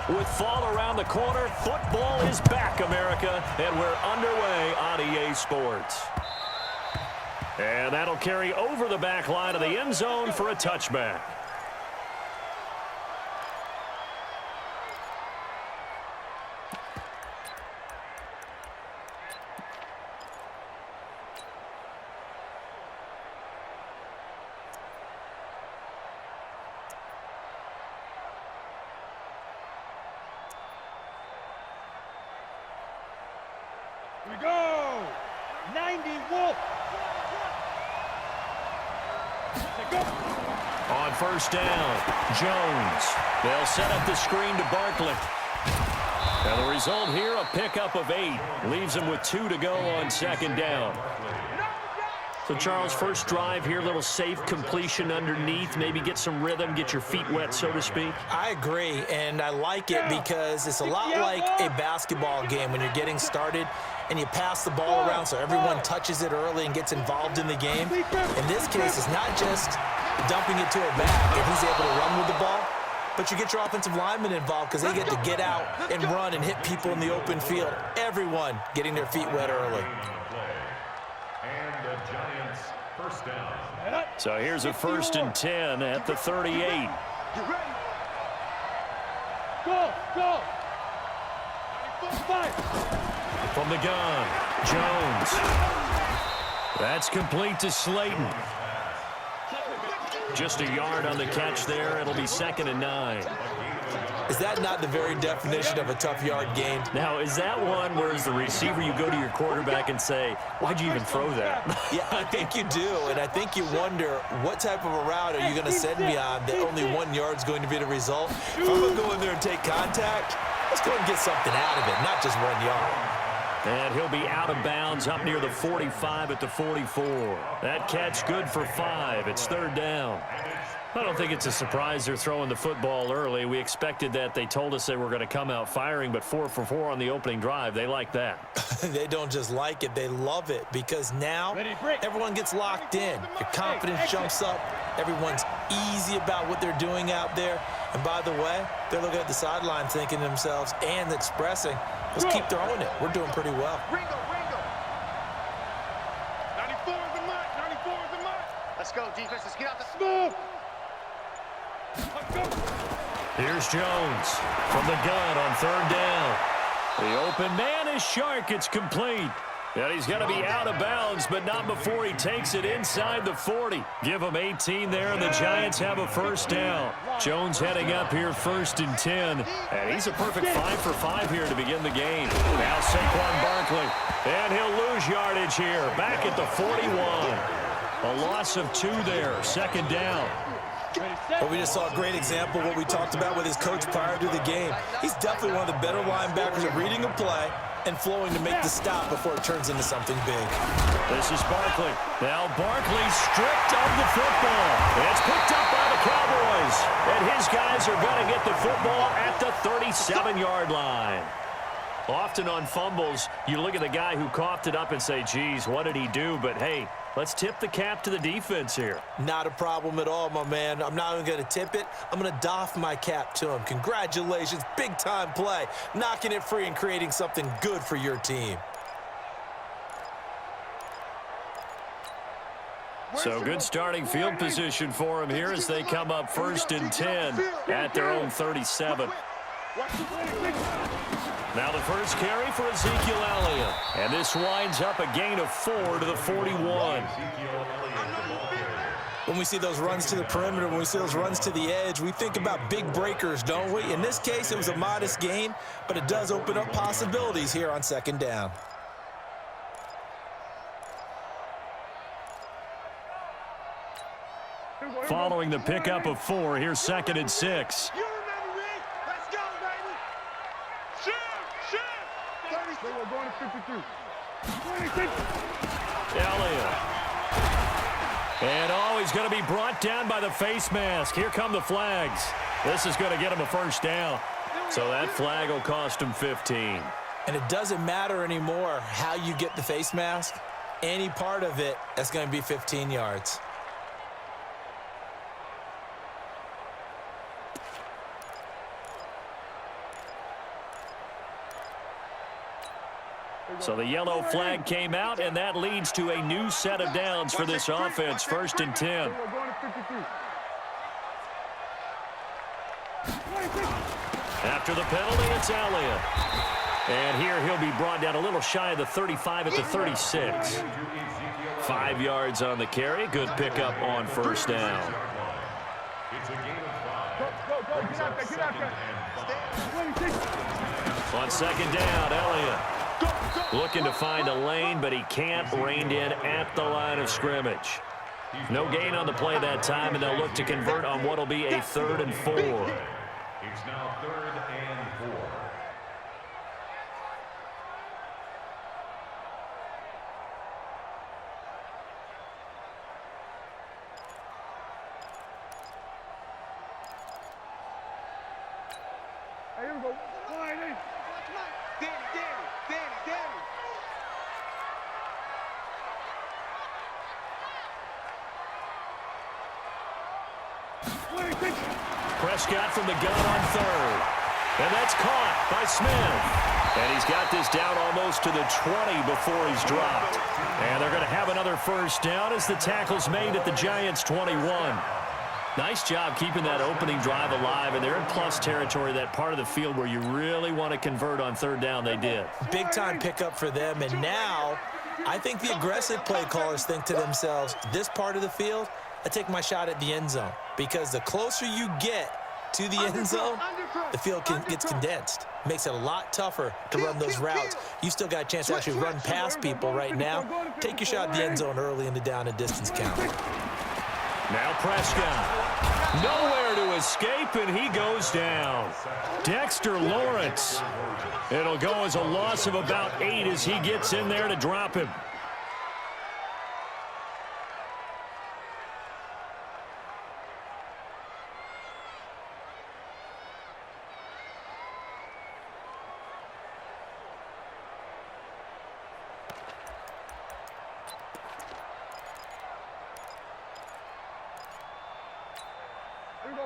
With fall around the corner, football is back, America, and we're underway on EA Sports. And that'll carry over the back line of the end zone for a touchback. Here we go! 90 Wolf! On first down, Jones. They'll set up the screen to Barkley. And the result here, a pickup of 8. Leaves them with 2 to go on second down. So, Charles, first drive here, little safe completion underneath. Maybe get some rhythm, get your feet wet, so to speak. I agree, and I like it because it's a lot like a basketball game when you're getting started and you pass the ball around so everyone touches it early and gets involved in the game. In this case, it's not just dumping it to a back if he's able to run with the ball, but you get your offensive linemen involved because they get to get out and run and hit people in the open field. Everyone getting their feet wet early. First down. So here's a 1st and 10 at the 38. Go! From the gun, Jones. That's complete to Slayton. Just a yard on the catch there. It'll be 2nd and 9. Is that not the very definition of a tough yard gain? Now, is that one where as the receiver you go to your quarterback and say, why'd you even throw that? Yeah, I think you do, and I think you wonder what type of a route are you going to send me on that only 1 yard's going to be the result. If I'm going to go in there and take contact, let's go and get something out of it, not just 1 yard. And he'll be out of bounds up near the 45 at the 44. That catch good for 5. It's 3rd down. I don't think it's a surprise they're throwing the football early. We expected that. They told us they were going to come out firing, but 4 for 4 on the opening drive. They like that. They don't just like it. They love it because now everyone gets locked in. Your confidence jumps up. Everyone's easy about what they're doing out there. And by the way, they're looking at the sideline thinking to themselves and expressing, let's keep throwing it. We're doing pretty well. Ringo. 94 is the mark. Let's go, defense. Let's get out the Smooth. Here's Jones from the gun on 3rd down. The open man is Shark. It's complete. And he's going to be out of bounds, but not before he takes it inside the 40. Give him 18 there, and the Giants have a 1st down. Jones heading up here 1st and 10. And he's a perfect 5 for 5 here to begin the game. Now Saquon Barkley. And he'll lose yardage here. Back at the 41. A loss of 2 there. 2nd down. Well, we just saw a great example of what we talked about with his coach prior to the game. He's definitely one of the better linebackers at reading a play and flowing to make the stop before it turns into something big. This is Barkley. Now Barkley stripped of the football. It's picked up by the Cowboys. And his guys are going to get the football at the 37-yard line. Often on fumbles, you look at the guy who coughed it up and say, geez, what did he do? But, hey, let's tip the cap to the defense here. Not a problem at all, my man. I'm not even going to tip it. I'm going to doff my cap to him. Congratulations. Big-time play. Knocking it free and creating something good for your team. So good starting field position for him here as they come up 1st and 10 at their own 37. Now the first carry for Ezekiel Elliott. And this winds up a gain of 4 to the 41. When we see those runs to the perimeter, when we see those runs to the edge, we think about big breakers, don't we? In this case, it was a modest gain, but it does open up possibilities here on 2nd down. Following the pickup of 4, here's 2nd and 6. We're going to 52. Elliott. And he's going to be brought down by the face mask. Here come the flags. This is going to get him a 1st down. So that flag will cost him 15. And it doesn't matter anymore how you get the face mask. Any part of it, that's going to be 15 yards. So the yellow flag came out, and that leads to a new set of downs for this offense. 1st and 10. We're going to 53. After the penalty, it's Elliott. And here he'll be brought down a little shy of the 35 at the 36. 5 yards on the carry. Good pickup on 1st down. Go, get out there, get out there. 26. On 2nd down, Elliott looking to find a lane, but he can't. Reined in at the line of scrimmage. No gain on the play that time, and they'll look to convert on what will be a 3rd and 4. It's now 3rd and 4. Hey, here we go. Danny. Prescott from the gun on 3rd. And that's caught by Smith. And he's got this down almost to the 20 before he's dropped. And they're going to have another 1st down as the tackle's made at the Giants' 21. Nice job keeping that opening drive alive, and they're in plus territory, that part of the field where you really want to convert on 3rd down. They did. Big-time pickup for them, and now I think the aggressive play callers think to themselves, this part of the field, I take my shot at the end zone, because the closer you get to the end zone, the field gets condensed. Makes it a lot tougher to run those routes. You still got a chance to actually run past people right now. Take your shot at the end zone early in the down and distance count. Now Prescott. Nowhere to escape, and he goes down. Dexter Lawrence. It'll go as a loss of about 8 as he gets in there to drop him.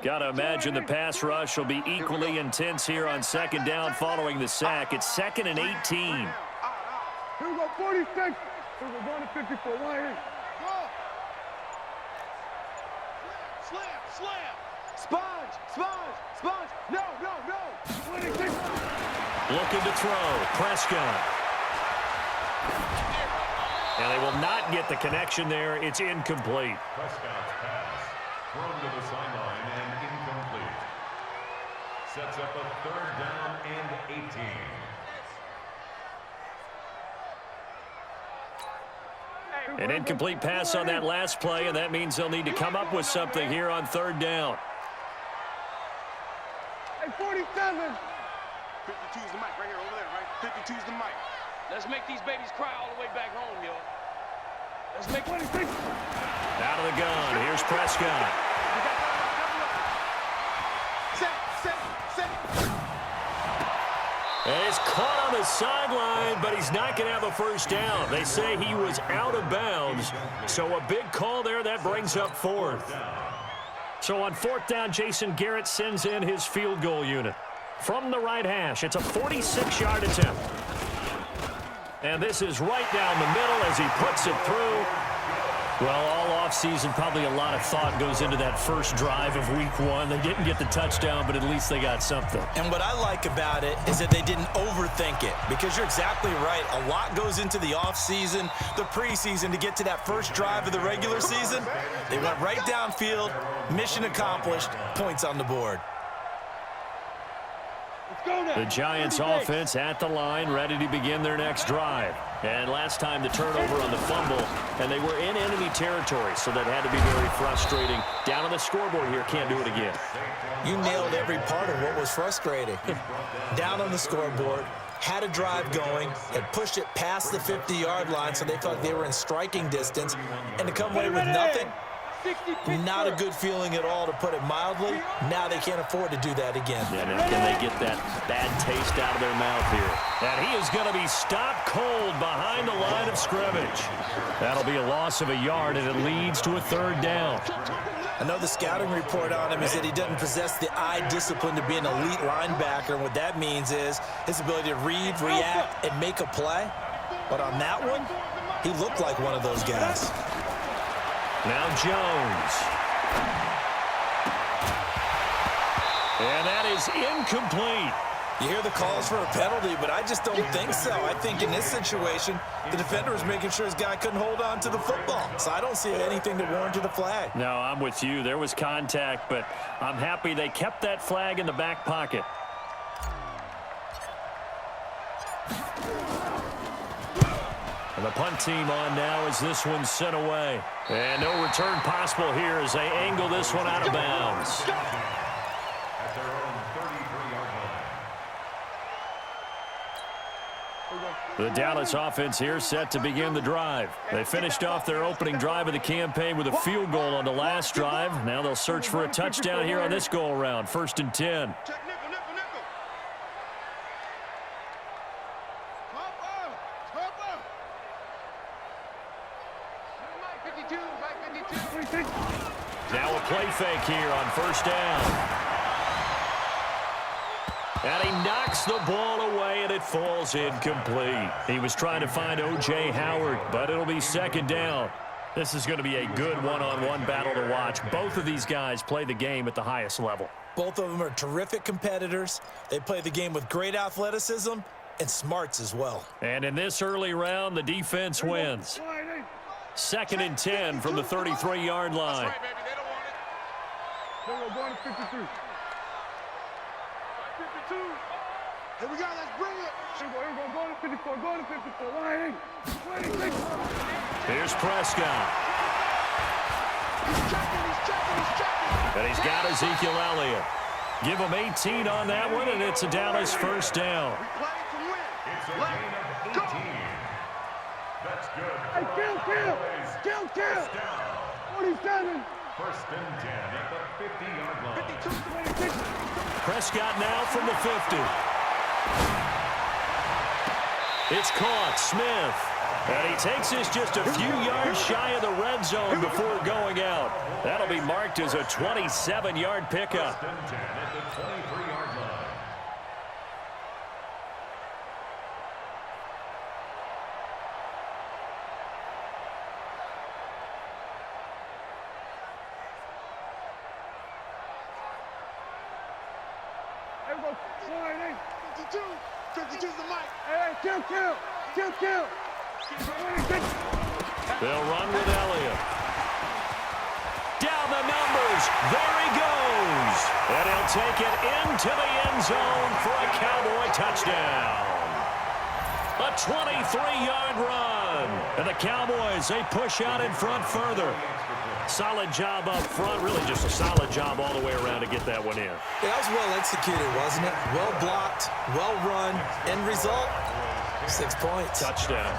Got to imagine the pass rush will be equally intense here on 2nd down following the sack. It's 2nd and 18. Here we go, 46. We're going to 54. Slam. Sponge. No. 26. Looking to throw. Prescott. And they will not get the connection there. It's incomplete. Prescott's pass thrown to the sideline and incomplete. Sets up a 3rd down and 18. An incomplete pass on that last play, and that means they'll need to come up with something here on 3rd down. Hey, 47. 52's the mic right here, over there, right? 52's the mic. Let's make these babies cry all the way back home, yo. Let's make 26. Out of the gun. Here's Prescott. Set. And he's caught on the sideline, but he's not going to have a 1st down. They say he was out of bounds. So a big call there. That brings up 4th. So on 4th down, Jason Garrett sends in his field goal unit. From the right hash, it's a 46-yard attempt. And this is right down the middle as he puts it through. Well, all offseason, probably a lot of thought goes into that first drive of week 1. They didn't get the touchdown, but at least they got something. And what I like about it is that they didn't overthink it, because you're exactly right. A lot goes into the offseason, the preseason, to get to that first drive of the regular season. They went right downfield, mission accomplished, points on the board. The Giants offense at the line, ready to begin their next drive. And last time the turnover on the fumble, and they were in enemy territory, so that had to be very frustrating. Down on the scoreboard here, can't do it again. You nailed every part of what was frustrating. Down on the scoreboard, had a drive going, had pushed it past the 50-yard line, so they thought they were in striking distance, and to come away with nothing, not a good feeling at all, to put it mildly. Now they can't afford to do that again. Yeah, now can they get that bad taste out of their mouth here? And he is going to be stopped cold behind the line of scrimmage. That'll be a loss of a yard, and it leads to a 3rd down. I know the scouting report on him is that he doesn't possess the eye discipline to be an elite linebacker, and what that means is his ability to read, react, and make a play. But on that one, he looked like one of those guys. Now Jones. And that is incomplete. You hear the calls for a penalty, but I just don't think so. I think in this situation, the defender was making sure his guy couldn't hold on to the football. So I don't see anything to warrant the flag. No, I'm with you. There was contact, but I'm happy they kept that flag in the back pocket. And the punt team on now as this one's sent away. And no return possible here as they angle this one out of bounds. At their own 33-yard line. The Dallas offense here set to begin the drive. They finished off their opening drive of the campaign with a field goal on the last drive. Now they'll search for a touchdown here on this go-around. 1st and 10. Now a play fake here on 1st down. And he knocks the ball away, and it falls incomplete. He was trying to find O.J. Howard, but it'll be 2nd down. This is going to be a good one-on-one battle to watch. Both of these guys play the game at the highest level. Both of them are terrific competitors. They play the game with great athleticism and smarts as well. And in this early round, the defense wins. 2nd and 10 from the 33-yard line. That's right, baby. They don't want it. We're going to 53. 52. Here we go. Let's bring it. Here we go. Going to 54. Going to 54. Line 26. Here's Prescott. He's checking. And he's got Ezekiel Elliott. Give him 18 on that one, and it's a Dallas 1st down. We play to win. It's a gain of 18. That's good. Hey, kill. First down. 47. 1st and 10 at the 50-yard line. 26. Prescott now from the 50. It's caught. Smith. And he takes this just a few yards shy of the red zone before going out. That'll be marked as a 27-yard pickup. 1st and 10 at the 23-yard line. Here we go. Line 52. 52's the mic. Hey, kill. 26. They'll run with Elliott. Down the numbers. There he goes. And he'll take it into the end zone for a Cowboy touchdown. A 23-yard run. And the Cowboys, they push out in front further. Solid job up front. Really just a solid job all the way around to get that one in. Yeah, that was well executed, wasn't it? Well blocked, well run. End result, 6 points. Touchdown.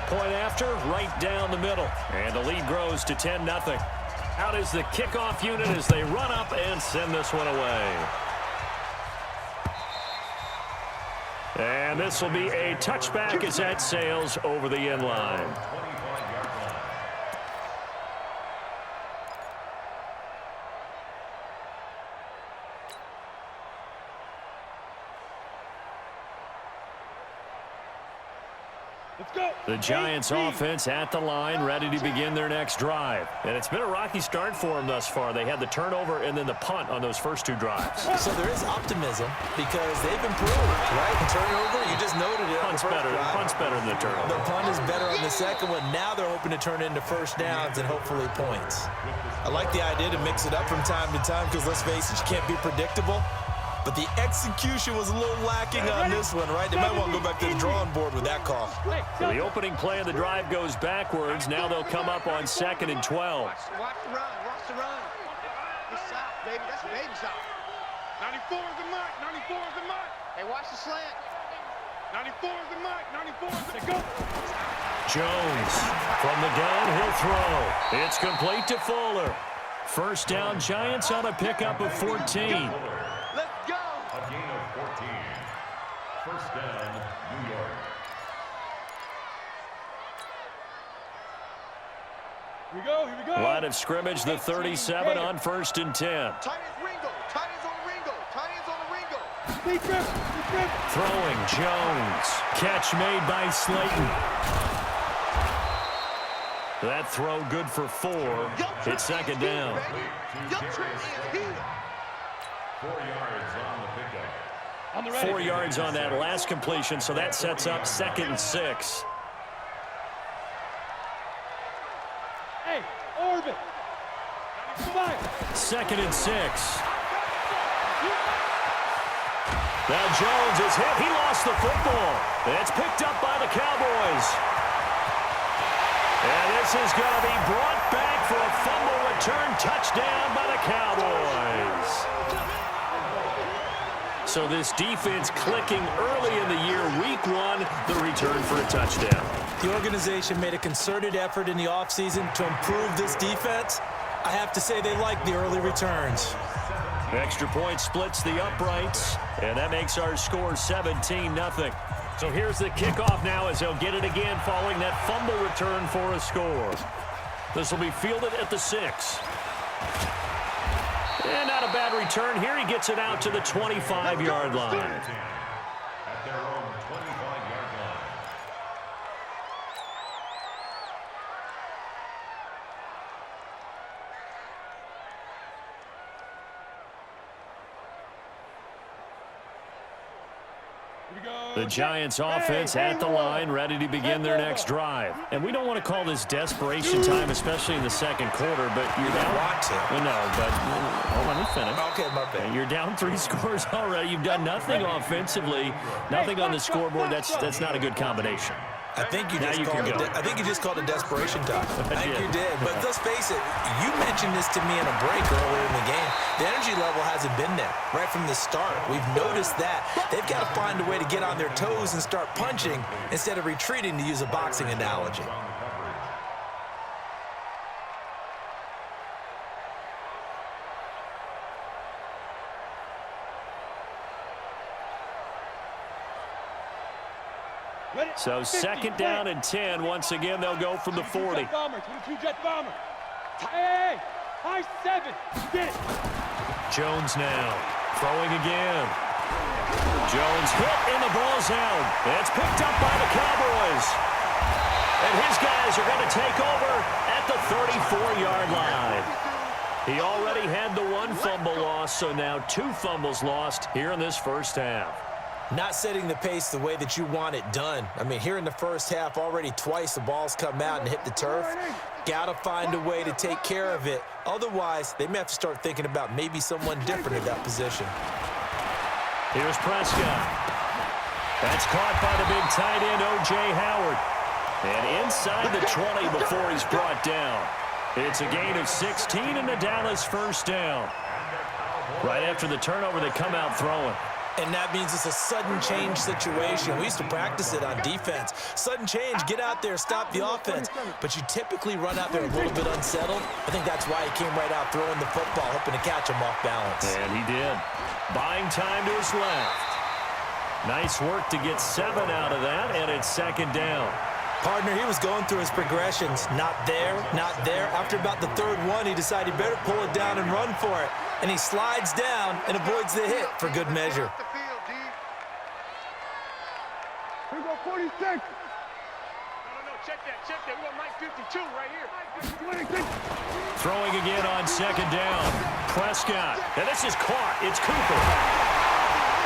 Point after, right down the middle. And the lead grows to 10-0. Out is the kickoff unit as they run up and send this one away. And this will be a touchback as that sails over the end line. Let's go. The Giants offense at the line, ready to begin their next drive. And it's been a rocky start for them thus far. They had the turnover and then the punt on those first 2 drives. So there is optimism because they've improved, right? The turnover, you just noted it. Punt's better than the turnover. The punt is better on the second one. Now they're hoping to turn into 1st downs and hopefully points. I like the idea to mix it up from time to time because, let's face it, you can't be predictable. But the execution was a little lacking on this one, right? They might want to go back to the drawing board with that call. So the opening play of the drive goes backwards. Now they'll come up on 2nd and 12. Watch the run. Watch the run. It's south, baby. That's a baby south. 94 is the mic. 94 is the mic. Hey, watch the slant. 94 is the mic. 94 is the go. Jones from the gun. He'll throw. It's complete to Fuller. 1st down, Giants on a pickup of 14. Let's go. A gain of 14. 1st down, New York. Here we go. Line of scrimmage, the 37 on 1st and 10. Tight ends Ringo. Tight ends on the Ringo. Tight ends on the Ringo. Throwing Jones. Catch made by Slayton. That throw good for 4. It's second down. 4 yards on the pickup. 4 yards on that last completion, so that sets up 2nd and 6. Hey, Orbit. 2nd and 6. Now Jones is hit. He lost the football. It's picked up by the Cowboys. And this is going to be brought back for a fumble return touchdown by the Cowboys. So this defense clicking early in the year. Week 1, the return for a touchdown. The organization made a concerted effort in the offseason to improve this defense. I have to say they like the early returns. Extra point splits the uprights, and that makes our score 17-0. So here's the kickoff now as they'll get it again following that fumble return for a score. This will be fielded at the 6. And not a bad return here. He gets it out to the 25-yard line. At their own 25-yard line. The Giants offense at the line, ready to begin their next drive. And we don't want to call this desperation time, especially in the second quarter, but you're down. Want to. Well, no, but let me finish. Okay, my bad. You're down 3 scores already. You've done nothing offensively, nothing on the scoreboard. That's not a good combination. I think you just called it desperation time. I think you did. But let's face it, you mentioned this to me in a break earlier in the game. The energy level hasn't been there right from the start. We've noticed that. They've got to find a way to get on their toes and start punching instead of retreating, to use a boxing analogy. So 2nd down and 10. Once again, they'll go from the 40. Hey, high 7. Get it. Jones now throwing again. Jones hit and the ball's out. It's picked up by the Cowboys. And his guys are going to take over at the 34-yard line. He already had the 1 fumble loss, so now 2 fumbles lost here in this first half. Not setting the pace the way that you want it done. I mean, here in the first half, already twice the ball's come out and hit the turf. Got to find a way to take care of it. Otherwise, they may have to start thinking about maybe someone different at that position. Here's Prescott. That's caught by the big tight end, O.J. Howard. And inside the 20 before he's brought down. It's a gain of 16 and the Dallas first down. Right after the turnover, they come out throwing. And that means it's a sudden change situation. We used to practice it on defense. Sudden change, get out there, stop the offense. But you typically run out there a little bit unsettled. I think that's why he came right out throwing the football, hoping to catch him off balance. And he did. Buying time to his left. Nice work to get 7 out of that, and it's 2nd down. Partner, he was going through his progressions. Not there, not there. After about the 3rd one, he decided he better pull it down and run for it. And he slides down and avoids the hit for good measure. Here we go, 46. No, check that. We got Mike 52 right here. 26. Throwing again on 2nd down. Prescott. And this is caught. It's Cooper.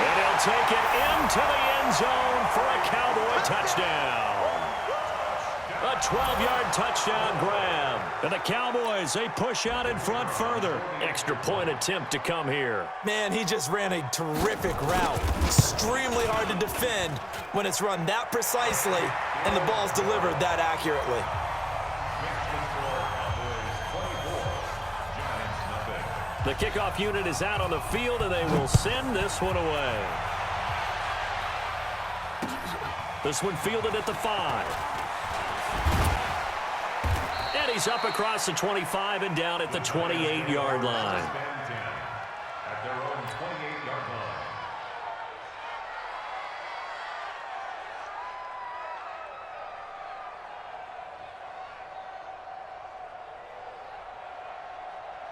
And he'll take it into the end zone for a Cowboy touchdown. A 12-yard touchdown grab. And the Cowboys, they push out in front further. Extra point attempt to come here. Man, he just ran a terrific route. Extremely hard to defend when it's run that precisely and the ball's delivered that accurately. The kickoff unit is out on the field, and they will send this one away. This one fielded at the 5. And he's up across the 25 and down at the 28-yard line. At their own 28-yard line.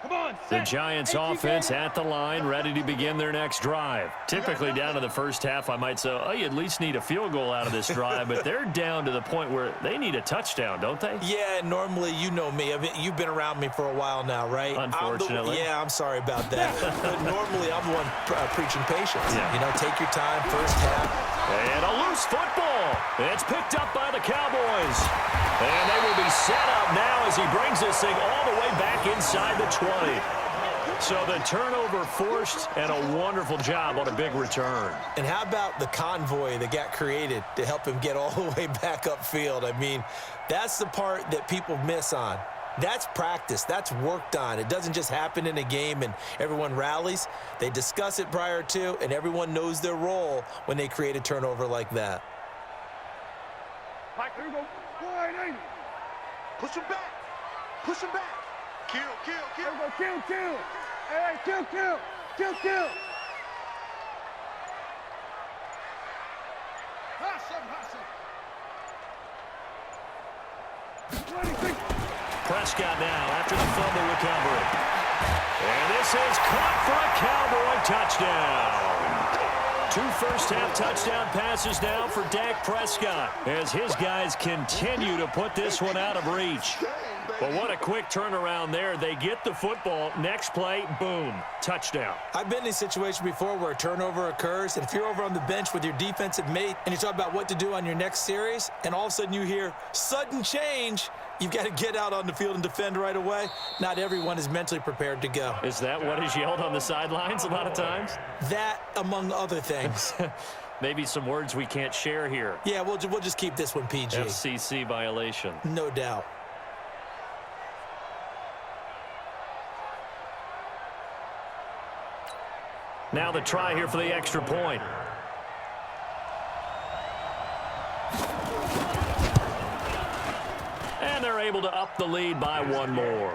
Come The Giants offense at the line, ready to begin their next drive. Typically down to the first half, I might say, oh, you at least need a field goal out of this drive, but they're down to the point where they need a touchdown, don't they? Yeah, normally, you know me. I mean, you've been around me for a while now, right? Unfortunately. I'm sorry about that. But normally, I'm the one preaching patience. Yeah. You know, take your time, first half. And a loose football. It's picked up by the Cowboys. And they will be set up now as he brings this thing all the way back inside the 20. So the turnover forced, and a wonderful job on a big return. And how about the convoy that got created to help him get all the way back upfield? I mean, that's the part that people miss on. That's practice. That's worked on. It doesn't just happen in a game and everyone rallies. They discuss it prior to, and everyone knows their role when they create a turnover like that. Mike, here we go. 480. Push him back. Push him back. Kill, kill, kill. Here we go. Kill, kill. Hey, kill, kill. Kill, kill. Hustle, hustle. 26. Prescott now after the fumble recovery. And this is caught for a Cowboy touchdown. 2 first-half touchdown passes now for Dak Prescott as his guys continue to put this one out of reach. But what a quick turnaround there. They get the football. Next play, boom, touchdown. I've been in a situation before where a turnover occurs, and if you're over on the bench with your defensive mate and you talk about what to do on your next series, and all of a sudden you hear sudden change, you've got to get out on the field and defend right away. Not everyone is mentally prepared to go. Is that what is yelled on the sidelines a lot of times? That, among other things. Maybe some words we can't share here. Yeah, we'll just keep this one PG. FCC violation. No doubt. Now the try here for the extra point. And they're able to up the lead by 1 more.